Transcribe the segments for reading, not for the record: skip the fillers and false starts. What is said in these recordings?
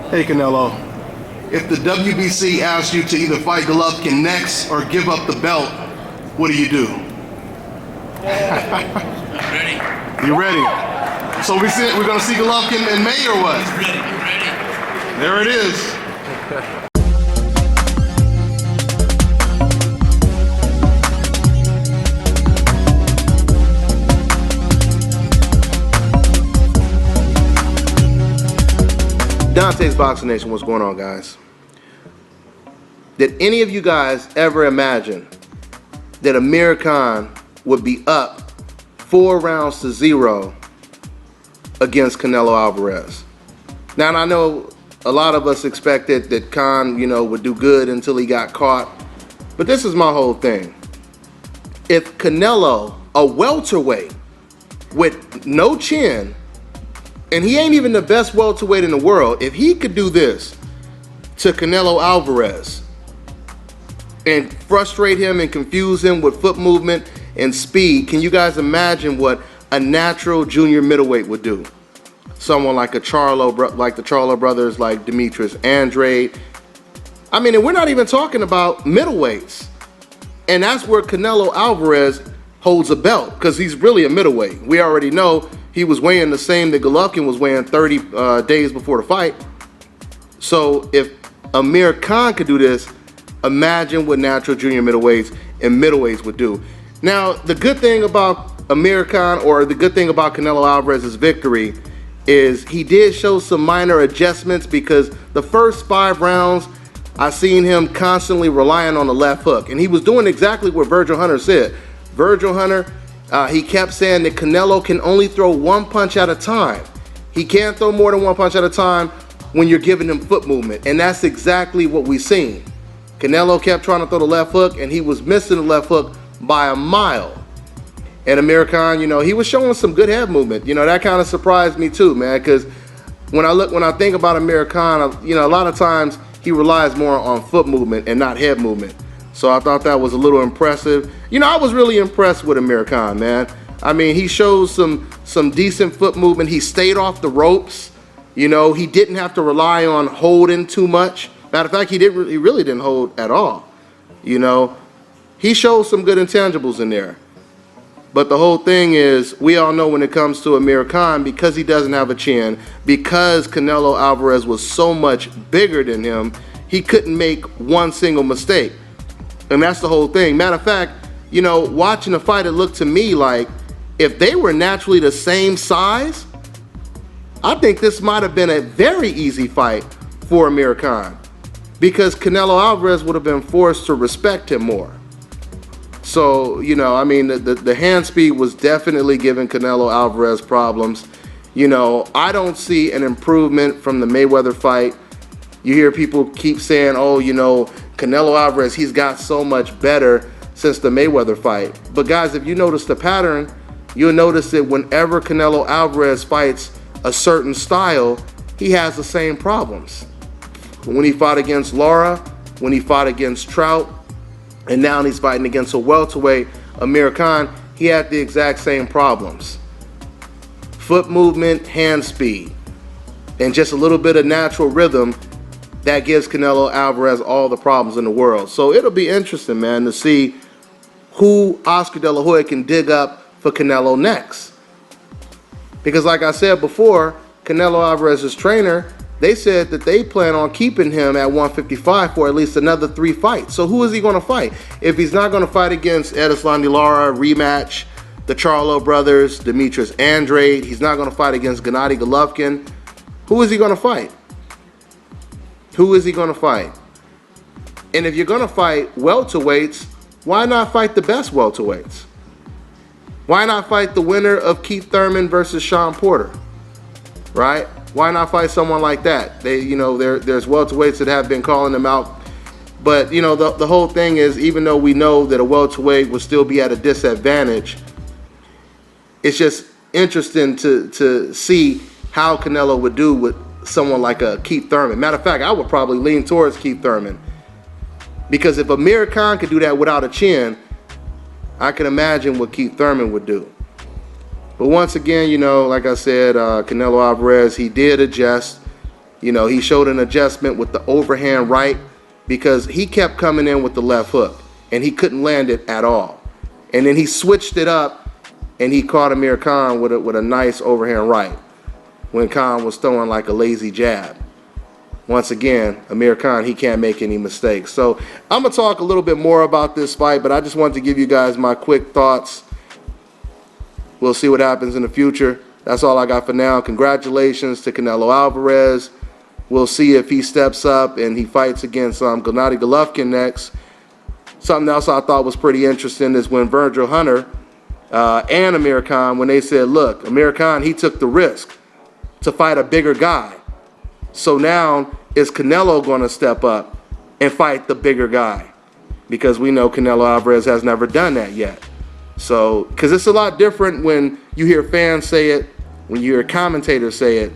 Hey Canelo, if the WBC asks you to either fight Golovkin next or give up the belt, what do you do? I'm ready. You ready? So we're gonna see Golovkin in May or what? He's ready. I'm ready. There it is. Dante's Boxing Nation, what's going on, guys? Did any of you guys ever imagine that Amir Khan would be up 4-0 against Canelo Alvarez? Now, I know a lot of us expected that Khan, would do good until he got caught, but this is my whole thing. If Canelo, a welterweight with no chin, and he ain't even the best welterweight in the world, if he could do this to Canelo Alvarez and frustrate him and confuse him with foot movement and speed, can you guys imagine what a natural junior middleweight would do? Someone like the Charlo brothers, like Demetrius Andrade. I mean, and we're not even talking about middleweights. And that's where Canelo Alvarez holds a belt, because he's really a middleweight. We already know he was weighing the same that Golovkin was weighing 30 days before the fight. So if Amir Khan could do this, imagine what natural junior middleweights and middleweights would do. Now, the good thing about Amir Khan, or the good thing about Canelo Alvarez's victory, is he did show some minor adjustments, because the first 5 rounds, I seen him constantly relying on the left hook. And he was doing exactly what Virgil Hunter said. Virgil Hunter, he kept saying that Canelo can only throw 1 punch at a time. He can't throw more than 1 punch at a time when you're giving him foot movement. And that's exactly what we seen. Canelo kept trying to throw the left hook, and he was missing the left hook by a mile. And Amir Khan, he was showing some good head movement. That kind of surprised me too, man, because when I think about Amir Khan, a lot of times he relies more on foot movement and not head movement. So I thought that was a little impressive. I was really impressed with Amir Khan, man. I mean, he shows some decent foot movement. He stayed off the ropes. He didn't have to rely on holding too much. Matter of fact, he really didn't hold at all. He showed some good intangibles in there. But the whole thing is, we all know when it comes to Amir Khan, because he doesn't have a chin, because Canelo Alvarez was so much bigger than him, he couldn't make one single mistake. And that's the whole thing. Matter of fact, watching the fight, it looked to me like if they were naturally the same size, I think this might have been a very easy fight for Amir Khan, because Canelo Alvarez would have been forced to respect him more. So, I mean, the hand speed was definitely giving Canelo Alvarez problems. I don't see an improvement from the Mayweather fight. You hear people keep saying, oh, Canelo Alvarez, he's got so much better since the Mayweather fight. But guys, if you notice the pattern, you'll notice that whenever Canelo Alvarez fights a certain style, he has the same problems. When he fought against Lara, when he fought against Trout, and now he's fighting against a welterweight, Amir Khan, he had the exact same problems. Foot movement, hand speed, and just a little bit of natural rhythm that gives Canelo Alvarez all the problems in the world. So it'll be interesting, man, to see who Oscar De La Hoya can dig up for Canelo next. Because like I said before, Canelo Alvarez's trainer, they said that they plan on keeping him at 155 for at least another 3 fights. So who is he going to fight? If he's not going to fight against Erislandy Lara, rematch, the Charlo brothers, Demetrius Andrade, he's not going to fight against Gennady Golovkin, who is he going to fight? Who is he going to fight? And if you're going to fight welterweights, why not fight the best welterweights? Why not fight the winner of Keith Thurman versus Sean Porter? Right? Why not fight someone like that? There's welterweights that have been calling them out. But, the whole thing is, even though we know that a welterweight will still be at a disadvantage, it's just interesting to see how Canelo would do with someone like a Keith Thurman. Matter of fact, I would probably lean towards Keith Thurman. Because if Amir Khan could do that without a chin, I can imagine what Keith Thurman would do. But once again, like I said, Canelo Alvarez, he did adjust. You know, he showed an adjustment with the overhand right because he kept coming in with the left hook and he couldn't land it at all. And then he switched it up and he caught Amir Khan with a nice overhand right when Khan was throwing like a lazy jab. Once again, Amir Khan, he can't make any mistakes. So I'm going to talk a little bit more about this fight, but I just wanted to give you guys my quick thoughts. We'll see what happens in the future. That's all I got for now. Congratulations to Canelo Alvarez. We'll see if he steps up and he fights against Gennady Golovkin next. Something else I thought was pretty interesting is when Virgil Hunter and Amir Khan, when they said, look, Amir Khan, he took the risk to fight a bigger guy. So now is Canelo going to step up and fight the bigger guy? Because we know Canelo Alvarez has never done that yet. So, because it's a lot different when you hear fans say it, when you hear commentators say it,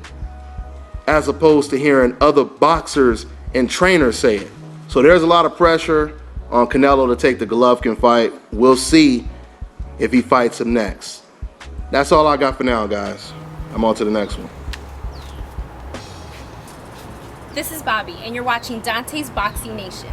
as opposed to hearing other boxers and trainers say it. So there's a lot of pressure on Canelo to take the Golovkin fight. We'll see if he fights him next. That's all I got for now, guys. I'm on to the next one. This is Bobby, and you're watching Dante's Boxing Nation.